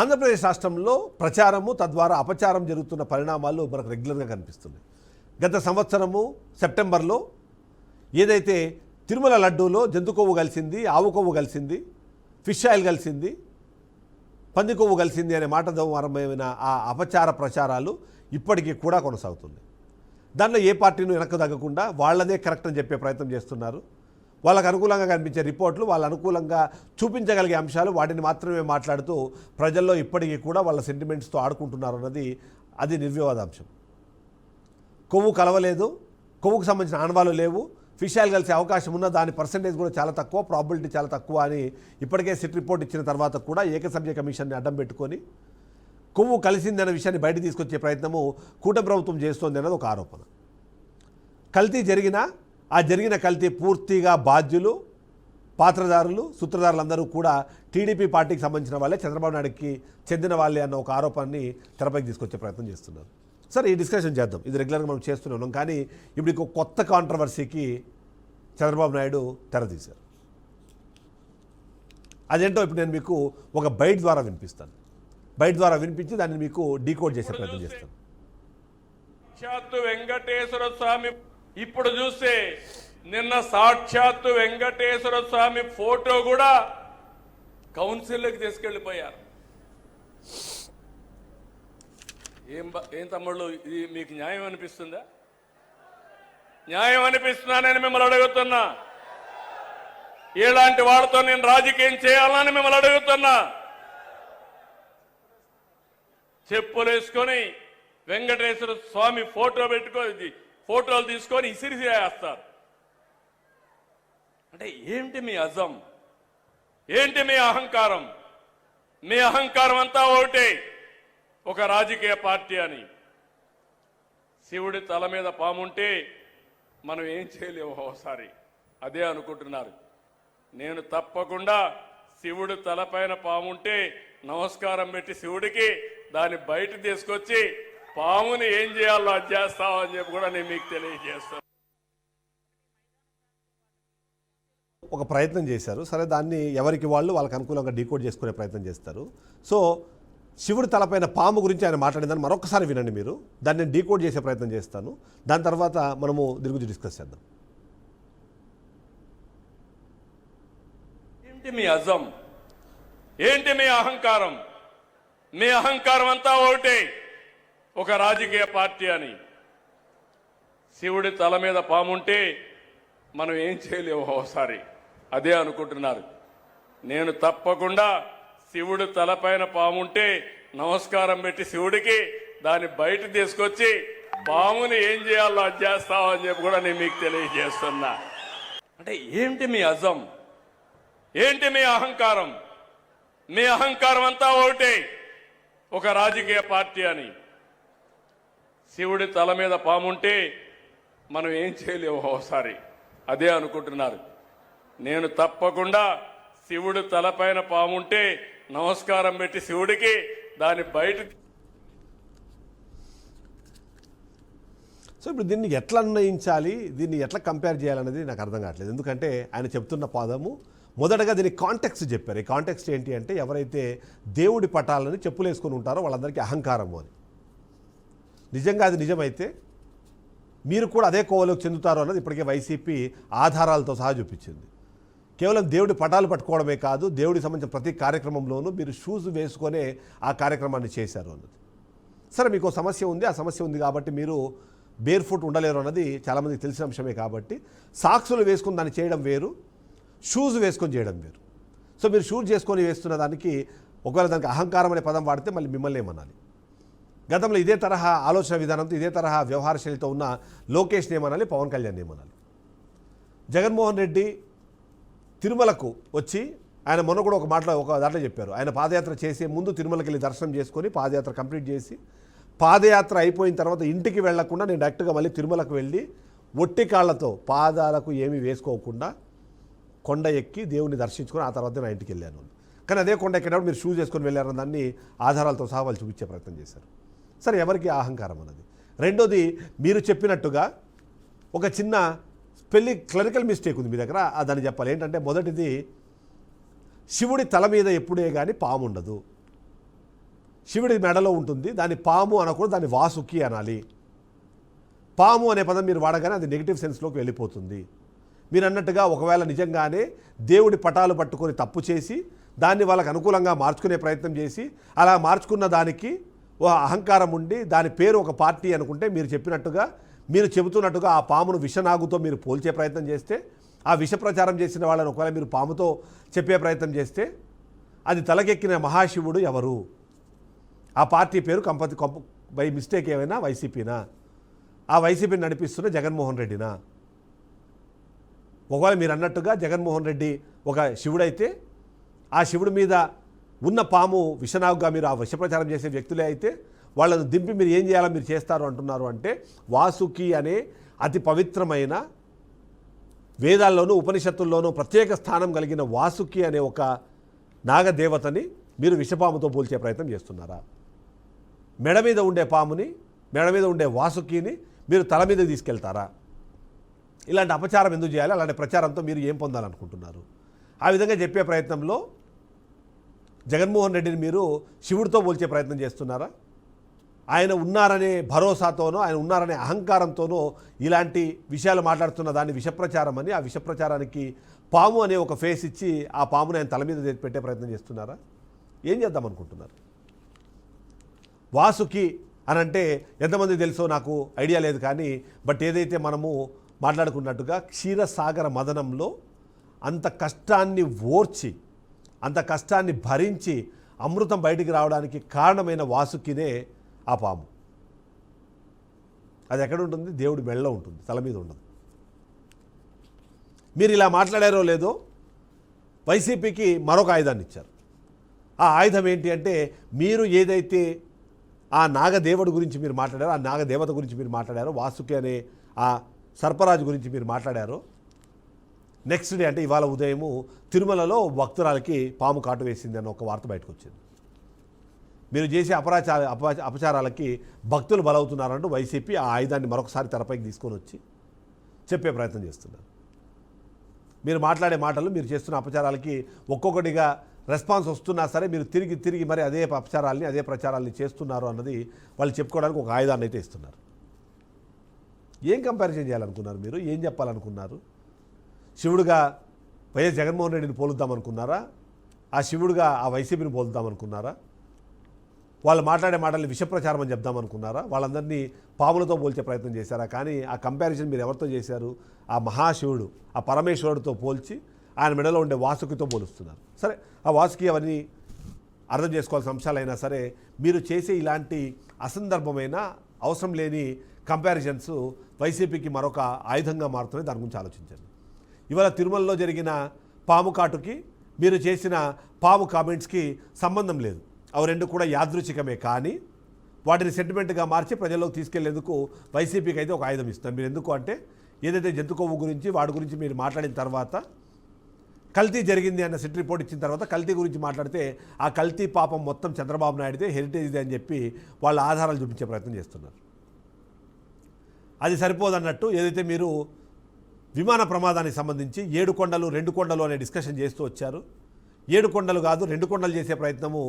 ఆంధ్రప్రదేశ్ రాష్ట్రంలో ప్రచారము తద్వారా అపచారం జరుగుతున్న పరిణామాలు మనకు రెగ్యులర్గా కనిపిస్తున్నాయి. గత సంవత్సరము సెప్టెంబర్లో ఏదైతే తిరుమల లడ్డూలో జంతు కొవ్వు కలిసింది, ఆవు కొవ్వు కలిసింది, ఫిష్ ఆయిల్ కలిసింది, పంది కొవ్వు కలిసింది అనే మాట ద్వారా ఆ అపచార ప్రచారాలు ఇప్పటికీ కూడా కొనసాగుతుంది. దానిలో ఏ పార్టీని వెనక్కు తగ్గకుండా వాళ్ళదే కరెక్ట్ అని చెప్పే ప్రయత్నం చేస్తున్నారు. వాళ్ళకు అనుకూలంగా కనిపించే రిపోర్ట్లు, వాళ్ళ అనుకూలంగా చూపించగలిగే అంశాలు వాటిని మాత్రమే మాట్లాడుతూ ప్రజల్లో ఇప్పటికీ కూడా వాళ్ళ సెంటిమెంట్స్తో ఆడుకుంటున్నారు అన్నది అది నిర్వివాదాంశం. కొవ్వు కలవలేదు, కొవ్వుకు సంబంధించిన ఆనవాళ్ళు లేవు, ఫిష్ ఆయిల్ కలిసే అవకాశం ఉన్న దాని పర్సంటేజ్ కూడా చాలా తక్కువ, ప్రాబిలిటీ చాలా తక్కువ అని ఇప్పటికే సిట్ రిపోర్ట్ ఇచ్చిన తర్వాత కూడా ఏకసభ్య కమిషన్ని అడ్డం పెట్టుకొని కొవ్వు కలిసిందనే విషయాన్ని బయట తీసుకొచ్చే ప్రయత్నము కూటమి ప్రభుత్వం చేస్తోంది అన్నది ఒక ఆరోపణ. కల్తీ జరిగినా ఆ జరిగిన కల్తీ పూర్తిగా బాధ్యులు, పాత్రదారులు, సూత్రధారులందరూ కూడా టీడీపీ పార్టీకి సంబంధించిన వాళ్ళే, చంద్రబాబు నాయుడుకి చెందిన వాళ్ళే అన్న ఒక ఆరోపణని తెరపైకి తీసుకొచ్చే ప్రయత్నం చేస్తున్నారు. సరే, ఈ డిస్కషన్ చేద్దాం, ఇది రెగ్యులర్గా మనం చేస్తూనే ఉన్నాం. కానీ ఇప్పుడు ఇంకో కొత్త కాంట్రవర్సీకి చంద్రబాబు నాయుడు తెరతీశారు. అదేంటో ఇప్పుడు నేను మీకు ఒక బైట్ ద్వారా వినిపిస్తాను. బైట్ ద్వారా వినిపించి దాన్ని మీకు డీకోడ్ చేసే ప్రయత్నం చేస్తాను. సాక్షాత్తు వెంకటేశ్వర స్వామి ఇప్పుడు చూస్తే నిన్న సాక్షాత్తు వెంకటేశ్వర స్వామి ఫోటో కూడా కౌన్సిల్లోకి తీసుకెళ్లిపోయారు. ఏం తమ్ముళ్ళు, ఇది మీకు న్యాయం అనిపిస్తుందా? న్యాయం అనిపిస్తున్నానని మిమ్మల్ని అడుగుతున్నా. ఇలాంటి వాళ్ళతో నేను రాజకీయం చేయాలని మిమ్మల్ని అడుగుతున్నా. చెప్పులు వేసుకొని వెంకటేశ్వర స్వామి ఫోటో పెట్టుకొని ఫోటోలు తీసుకొని ఇసిరిసేస్తారు. అంటే ఏంటి మీ అజం, ఏంటి మీ అహంకారం? మీ అహంకారం అంతా ఒకటే, ఒక రాజకీయ పార్టీ అని. శివుడి తల మీద పాముంటే మనం ఏం చేయలేము ఒకసారి, అదే అనుకుంటున్నారు. నేను తప్పకుండా శివుడు తలపైన పాముంటే నమస్కారం పెట్టి శివుడికి దాన్ని బయట తీసుకొచ్చి పాముని ఏం చేయాలో అది చేస్తామని చెప్పి కూడా నేను మీకు తెలియజేస్తాను. ఒక ప్రయత్నం చేశారు. సరే, దాన్ని ఎవరికి వాళ్ళు వాళ్ళకి అనుకూలంగా డీకోడ్ చేసుకునే ప్రయత్నం చేస్తారు. సో శివుడి తలపైన పాము గురించి ఆయన మాట్లాడిందని మరొకసారి వినండి మీరు. దాన్ని నేను డీకోడ్ చేసే ప్రయత్నం చేస్తాను. దాని తర్వాత మనము దీని గురించి డిస్కస్ చేద్దాం. ఏంటి మీ అజం, ఏంటి మీ అహంకారం? మీ అహంకారం అంతా ఒకటే, ఒక రాజకీయ పార్టీ అని. శివుడి తల మీద పాముంటే మనం ఏం చేయలేము ఒకసారి, అదే అనుకుంటున్నారు. నేను తప్పకుండా శివుడు తలపైన పాముంటే నమస్కారం పెట్టి శివుడికి దాన్ని బయట తీసుకొచ్చి పాముని ఏం చేయాలో అది చేస్తామని చెప్పి కూడా నేను మీకు తెలియజేస్తున్నా. అంటే ఏంటి మీ అజం, ఏంటి మీ అహంకారం? మీ అహంకారం అంతా ఒకటే, ఒక రాజకీయ పార్టీ అని. శివుడి తల మీద పాముంటే మనం ఏం చేయలేము ఒకసారి, అదే అనుకుంటున్నారు. నేను తప్పకుండా శివుడు తలపైన పాముంటే నమస్కారం పెట్టి శివుడికి దాన్ని బయట. సో ఇప్పుడు దీన్ని ఎట్లా అన్వయించాలి, దీన్ని ఎట్లా కంపేర్ చేయాలనేది నాకు అర్థం కావట్లేదు. ఎందుకంటే ఆయన చెప్తున్న పదము మొదటగా దీని కాంటెక్స్ట్ చెప్పారు. ఈ కాంటెక్స్ట్ ఏంటి అంటే, ఎవరైతే దేవుడి పటాలని చెప్పులు వేసుకొని ఉంటారో వాళ్ళందరికీ అహంకారము అని. నిజంగా అది నిజమైతే మీరు కూడా అదే కోవలోకి చెందుతారు అన్నది ఇప్పటికే వైసీపీ ఆధారాలతో సహా చూపించింది. కేవలం దేవుడి పటాలు పట్టుకోవడమే కాదు, దేవుడికి సంబంధించిన ప్రతి కార్యక్రమంలోనూ మీరు షూస్ వేసుకొనే ఆ కార్యక్రమాన్ని చేశారు అన్నది. సరే, మీకు సమస్య ఉంది, ఆ సమస్య ఉంది కాబట్టి మీరు బేర్ ఫుట్ ఉండలేరు అన్నది చాలామందికి తెలిసిన అంశమే. కాబట్టి సాక్సులు వేసుకుని దాన్ని చేయడం వేరు, షూస్ వేసుకొని చేయడం వేరు. సో మీరు షూస్ చేసుకొని వేస్తున్న దానికి ఒకవేళ దానికి అహంకారం అనే పదం వాడితే మళ్ళీ మిమ్మల్ని ఏమనాలి? గతంలో ఇదే తరహా ఆలోచన విధానంతో, ఇదే తరహా వ్యవహార శైలితో ఉన్న లోకేష్ని ఏమనాలి, పవన్ కళ్యాణ్ ఏమనాలి? జగన్మోహన్ రెడ్డి తిరుమలకు వచ్చి ఆయన మొన్న కూడా ఒక దాంట్లో చెప్పారు, ఆయన పాదయాత్ర చేసే ముందు తిరుమలకి వెళ్ళి దర్శనం చేసుకొని పాదయాత్ర కంప్లీట్ చేసి, పాదయాత్ర అయిపోయిన తర్వాత ఇంటికి వెళ్లకుండా నేను డైరెక్ట్గా మళ్ళీ తిరుమలకు వెళ్ళి ఒట్టి కాళ్లతో పాదాలకు ఏమీ వేసుకోకుండా కొండ ఎక్కి దేవుని దర్శించుకొని ఆ తర్వాత నా ఇంటికి వెళ్ళాను. కానీ అదే కొండ ఎక్కేటప్పుడు మీరు షూస్ చేసుకొని వెళ్ళారన్న దాన్ని ఆధారాలతో సహా వాళ్ళు చూపించే ప్రయత్నం చేశారు. సరే, ఎవరికి అహంకారం అన్నది. రెండోది, మీరు చెప్పినట్టుగా ఒక చిన్న క్లరికల్ మిస్టేక్ ఉంది మీ దగ్గర, దాన్ని చెప్పాలి. ఏంటంటే, మొదటిది శివుడి తల మీద ఎప్పుడే కానీ పాము ఉండదు. శివుడి మెడలో ఉంటుంది. దాన్ని పాము అనకూడదు, దాన్ని వాసుకి అనాలి. పాము అనే పదం మీరు వాడగానే అది నెగిటివ్ సెన్స్లోకి వెళ్ళిపోతుంది. మీరు అన్నట్టుగా ఒకవేళ నిజంగానే దేవుడి పటాలు పట్టుకొని తప్పు చేసి దాన్ని వాళ్ళకు అనుకూలంగా మార్చుకునే ప్రయత్నం చేసి అలా మార్చుకున్న దానికి ఓ అహంకారం ఉండి దాని పేరు ఒక పార్టీ అనుకుంటే మీరు చెప్పినట్టుగా మీరు చెబుతున్నట్టుగా ఆ పామును విషనాగుతో మీరు పోల్చే ప్రయత్నం చేస్తే, ఆ విష ప్రచారం చేసిన వాళ్ళని ఒకవేళ మీరు పాముతో చెప్పే ప్రయత్నం చేస్తే అది తలకెక్కిన మహాశివుడు ఎవరు? ఆ పార్టీ పేరు బై మిస్టేక్ ఏమైనా వైసీపీనా? ఆ వైసీపీని నడిపిస్తున్న జగన్మోహన్ రెడ్డినా? ఒకవేళ మీరు అన్నట్టుగా జగన్మోహన్ రెడ్డి ఒక శివుడైతే ఆ శివుడి మీద ఉన్న పాము విషనాగుగా మీరు ఆ విష ప్రచారం చేసే వ్యక్తులే అయితే వాళ్ళను దింపి మీరు ఏం చేయాలో మీరు చేస్తారు అంటున్నారు. అంటే వాసుకి అనే అతి పవిత్రమైన వేదాల్లోనూ ఉపనిషత్తుల్లోనూ ప్రత్యేక స్థానం కలిగిన వాసుకి అనే ఒక నాగదేవతని మీరు విషపాముతో పోల్చే ప్రయత్నం చేస్తున్నారా? మెడ మీద ఉండే పాముని, మెడ మీద ఉండే వాసుకిని మీరు తల మీదకి తీసుకెళ్తారా? ఇలాంటి అపచారం ఎందుకు చేయాలి? అలాంటి ప్రచారంతో మీరు ఏం పొందాలనుకుంటున్నారు? ఆ విధంగా చెప్పే ప్రయత్నంలో జగన్మోహన్ రెడ్డిని మీరు శివుడితో పోల్చే ప్రయత్నం చేస్తున్నారా? ఆయన ఉన్నారనే భరోసాతోనో, ఆయన ఉన్నారనే అహంకారంతోనో ఇలాంటి విషయాలు మాట్లాడుతున్న దాన్ని విషప్రచారం అని, ఆ విషప్రచారానికి పాము అనే ఒక ఫేస్ ఇచ్చి ఆ పాముని ఆయన తల మీద పెట్టే ప్రయత్నం చేస్తున్నారా? ఏం చేద్దాం అనుకుంటున్నారు? వాసుకి అని అంటే ఎంతమంది తెలుసో నాకు ఐడియా లేదు, కానీ బట్ ఏదైతే మనము మాట్లాడుకున్నట్టుగా క్షీరసాగర మదనంలో అంత కష్టాన్ని ఓర్చి, అంత కష్టాన్ని భరించి అమృతం బయటికి రావడానికి కారణమైన వాసుకినే ఆ పాము. అది ఎక్కడ ఉంటుంది? దేవుడి మెడలో ఉంటుంది, తల మీద ఉండదు. మీరు ఇలా మాట్లాడారో లేదో వైసీపీకి మరొక ఆయుధాన్ని ఇచ్చారు. ఆ ఆయుధం ఏంటి అంటే, మీరు ఏదైతే ఆ నాగదేవుడి గురించి మీరు మాట్లాడారో, ఆ నాగదేవత గురించి మీరు మాట్లాడారో, వాసుకి అనే ఆ సర్పరాజు గురించి మీరు మాట్లాడారో, నెక్స్ట్ డే అంటే ఇవాళ ఉదయము తిరుమలలో భక్తురాలకి పాము కాటు వేసింది అన్న ఒక వార్త బయటకు వచ్చింది. మీరు చేసే అపచారాలకి భక్తులు బలవుతున్నారంటూ వైసీపీ ఆ ఆయుధాన్ని మరొకసారి తెరపైకి తీసుకొని వచ్చి చెప్పే ప్రయత్నం చేస్తున్నారు. మీరు మాట్లాడే మాటలు, మీరు చేస్తున్న అపచారాలకి ఒక్కొక్కటిగా రెస్పాన్స్ వస్తున్నా సరే మీరు తిరిగి మరి అదే అపచారాలని, అదే ప్రచారాలని చేస్తున్నారు అన్నది వాళ్ళు చెప్పుకోవడానికి ఒక ఆయుధాన్ని అయితే ఇస్తున్నారు. ఏం కంపారిజన్ చేయాలనుకున్నారు? మీరు ఏం చెప్పాలనుకున్నారు? శివుడుగా వైఎస్ జగన్మోహన్ రెడ్డిని పోలుద్దామనుకున్నారా? ఆ శివుడుగా ఆ వైసీపీని పోలుద్దామనుకున్నారా? వాళ్ళు మాట్లాడే మాటల్ని విషప్రచారం అని చెప్దామనుకున్నారా? వాళ్ళందరినీ పాములతో పోల్చే ప్రయత్నం చేశారా? కానీ ఆ కంపారిజన్ మీరు ఎవరితో చేశారు? ఆ మహాశివుడు, ఆ పరమేశ్వరుడితో పోల్చి ఆయన మెడలో ఉండే వాసుకితో పోలుస్తున్నారు. సరే, ఆ వాసుకి అవన్నీ అర్థం చేసుకోవాల్సిన అంశాలైనా సరే మీరు చేసే ఇలాంటి అసందర్భమైన, అవసరం లేని కంపారిజన్స్ వైసీపీకి మరొక ఆయుధంగా మారుతున్నాయి. దాని గురించి ఆలోచించండి. ఇవాళ తిరుమలలో జరిగిన పాము కాటుకి మీరు చేసిన పాము కామెంట్స్కి సంబంధం లేదు. అవి రెండు కూడా యాదృచ్ఛికమే, కానీ వాటిని సెంటిమెంట్గా మార్చి ప్రజల్లోకి తీసుకెళ్లేందుకు వైసీపీకి అయితే ఒక ఆయుధం ఇస్తారు. మీరు ఎందుకు అంటే, ఏదైతే జంతు కొవ్వు గురించి వాడి గురించి మీరు మాట్లాడిన తర్వాత, కల్తీ జరిగింది అన్న సిట్ రిపోర్ట్ ఇచ్చిన తర్వాత కల్తీ గురించి మాట్లాడితే ఆ కల్తీ పాపం మొత్తం చంద్రబాబు నాయుడిదే, హెరిటేజ్దే అని చెప్పి వాళ్ళ ఆధారాలు చూపించే ప్రయత్నం చేస్తున్నారు. అది సరిపోదన్నట్టు ఏదైతే మీరు విమాన ప్రమాదానికి సంబంధించి 7 కొండలు 2 కొండలు అనే డిస్కషన్ చేస్తూ వచ్చారు. 7 కొండలు కాదు 2 కొండలు చేసే ప్రయత్నము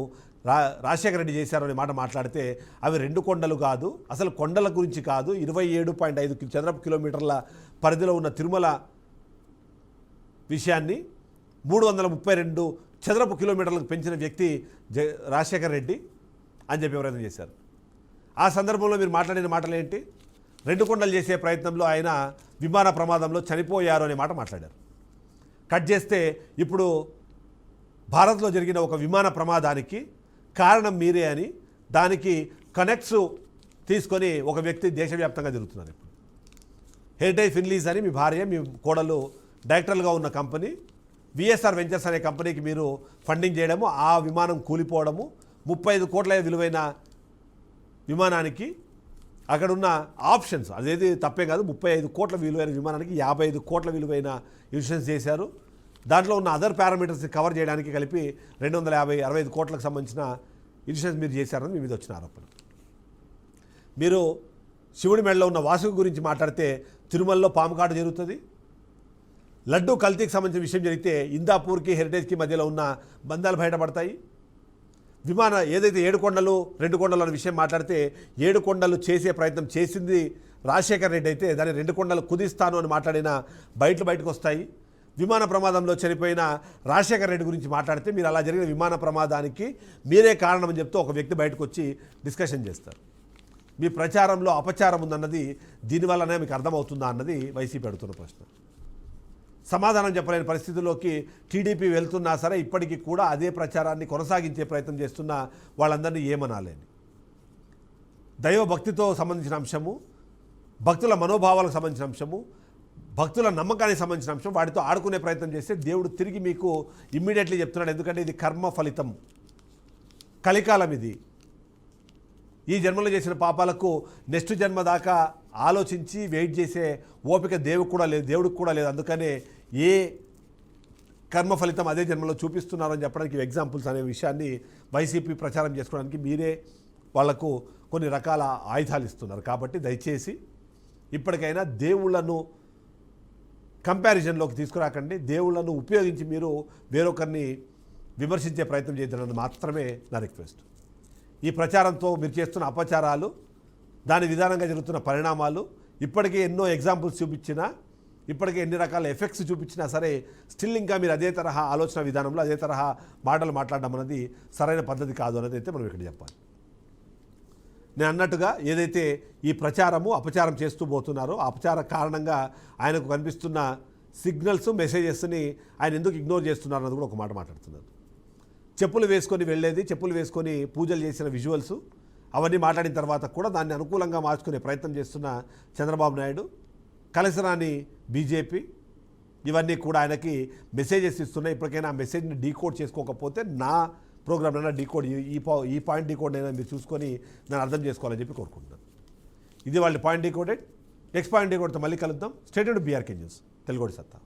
రాజశేఖర రెడ్డి చేశారు అనే మాట మాట్లాడితే, అవి 2 కొండలు కాదు, అసలు కొండల గురించి కాదు, 27.5 చదరపు కిలోమీటర్ల పరిధిలో ఉన్న తిరుమల విషయాన్ని 332 చదరపు కిలోమీటర్లకు పెంచిన వ్యక్తి రాజశేఖర రెడ్డి అని చెప్పి ప్రయత్నం చేశారు. ఆ సందర్భంలో మీరు మాట్లాడిన మాటలు ఏంటి? 2 కొండలు చేసే ప్రయత్నంలో ఆయన విమాన ప్రమాదంలో చనిపోయారు అనే మాట మాట్లాడారు. కట్ చేస్తే ఇప్పుడు భారత్లో జరిగిన ఒక విమాన ప్రమాదానికి కారణం మీరే అని, దానికి కనెక్ట్స్ తీసుకొని ఒక వ్యక్తి దేశవ్యాప్తంగా తిరుగుతున్నారు. ఇప్పుడు హెరిటేజ్ ఫిన్లీజ్ అని మీ భార్య, మీ కోడలు డైరెక్టర్లుగా ఉన్న కంపెనీ విఎస్ఆర్ వెంచర్స్ అనే కంపెనీకి మీరు ఫండింగ్ చేయడము, ఆ విమానం కూలిపోవడము, 35 కోట్ల విలువైన విమానానికి అక్కడున్న ఆప్షన్స్, అదేది తప్పే కాదు, 35 కోట్ల విలువైన విమానానికి 55 కోట్ల విలువైన ఇన్సూరెన్స్ చేశారు. దాంట్లో ఉన్న అదర్ పారామీటర్స్ని కవర్ చేయడానికి కలిపి 250-65 కోట్లకు సంబంధించిన ఇన్సూరెన్స్ మీరు చేశారని మీ మీద వచ్చిన ఆరోపణ. మీరు శివుడి మెడలో ఉన్న వాసుకు గురించి మాట్లాడితే తిరుమలలో పాము కాటు జరుగుతుంది. లడ్డూ కల్తీకి సంబంధించిన విషయం జరిగితే ఇందాపూర్కి హెరిటేజ్కి మధ్యలో ఉన్న బంధాలు బయటపడతాయి. ఏదైతే 7 కొండలు 2 కొండలు అనే విషయం మాట్లాడితే 7 కొండలు చేసే ప్రయత్నం చేసింది రాజశేఖర్ రెడ్డి అయితే దాన్ని 2 కొండలు కుదిస్తాను అని మాట్లాడిన బయటకు వస్తాయి. విమాన ప్రమాదంలో చనిపోయిన రాజశేఖర్ రెడ్డి గురించి మాట్లాడితే మీరు అలా జరిగిన విమాన ప్రమాదానికి మీరే కారణమని చెప్తూ ఒక వ్యక్తి బయటకు వచ్చి డిస్కషన్ చేస్తారు. మీ ప్రచారంలో అపచారం ఉందన్నది దీనివల్లనే మీకు అర్థమవుతుందా అన్నది వైసీపీ అడుగుతున్న ప్రశ్న. సమాధానం చెప్పలేని పరిస్థితుల్లోకి టీడీపీ వెళ్తున్నా సరే ఇప్పటికీ కూడా అదే ప్రచారాన్ని కొనసాగించే ప్రయత్నం చేస్తున్న వాళ్ళందరినీ ఏమనాలని. దైవ భక్తితో సంబంధించిన అంశము, భక్తుల మనోభావాలకు సంబంధించిన అంశము, భక్తుల నమ్మకానికి సంబంధించిన అంశం, వాటితో ఆడుకునే ప్రయత్నం చేస్తే దేవుడు తిరిగి మీకు ఇమ్మీడియట్లీ చెప్తున్నాడు. ఎందుకంటే ఇది కర్మ ఫలితం, కలికాలం ఇది. ఈ జన్మలో చేసిన పాపాలకు నెక్స్ట్ జన్మ దాకా ఆలోచించి వెయిట్ చేసే ఓపిక దేవుడికి కూడా లేదు. అందుకనే ఏ కర్మ ఫలితం అదే జన్మలో చూపిస్తున్నారని చెప్పడానికి ఎగ్జాంపుల్స్ అనే విషయాన్ని వైసీపీ ప్రచారం చేసుకోవడానికి మీరే వాళ్లకు కొన్ని రకాల ఆయుధాలు ఇస్తున్నారు. కాబట్టి దయచేసి ఇప్పటికైనా దేవుళ్లను కంపారిజన్లోకి తీసుకురాకండి. దేవుళ్లను ఉపయోగించి మీరు వేరొకరిని విమర్శించే ప్రయత్నం చేద్దామని మాత్రమే నా రిక్వెస్ట్. ఈ ప్రచారంతో మీరు చేస్తున్న అపచారాలు, దాని విధానంగా జరుగుతున్న పరిణామాలు, ఇప్పటికే ఎన్నో ఎగ్జాంపుల్స్ చూపించినా, ఇప్పటికే ఎన్ని రకాల ఎఫెక్ట్స్ చూపించినా సరే స్టిల్ ఇంకా మీరు అదే తరహా ఆలోచన విధానంలో అదే తరహా మాటలు మాట్లాడడం అనేది సరైన పద్ధతి కాదు అనేది అయితే మనం ఇక్కడ చెప్పాలి. నేను అన్నట్టుగా ఏదైతే ఈ ప్రచారము అపచారం చేస్తూ పోతున్నారో ఆ అపచార కారణంగా ఆయనకు కనిపిస్తున్న సిగ్నల్స్ మెసేజెస్ని ఆయన ఎందుకు ఇగ్నోర్ చేస్తున్నారు అన్నది కూడా ఒక మాట మాట్లాడుతున్నారు. చెప్పులు వేసుకొని వెళ్ళేది, చెప్పులు వేసుకొని పూజలు చేసిన విజువల్స్ అవన్నీ మాట్లాడిన తర్వాత కూడా దాన్ని అనుకూలంగా మార్చుకునే ప్రయత్నం చేస్తున్న చంద్రబాబు నాయుడు, కలిసిరాని బీజేపీ, ఇవన్నీ కూడా ఆయనకి మెసేజెస్ ఇస్తున్నాయి. ఇప్పటికైనా ఆ మెసేజ్ని డీకోడ్ చేసుకోకపోతే నా ప్రోగ్రామ్నైనా డీకోడ్ ఈ పాయింట్ డీకోడ్ అయినా మీరు చూసుకొని నేను అర్థం చేసుకోవాలని చెప్పి కోరుకుంటున్నాను. ఇది వాళ్ళ పాయింట్ డీకోడెడ్. నెక్స్ట్ పాయింట్ డీకోడ్తో మళ్ళీ కలుద్దాం. స్టేట్ టు బీఆర్కే న్యూస్, తెలుగోడి సత్తా.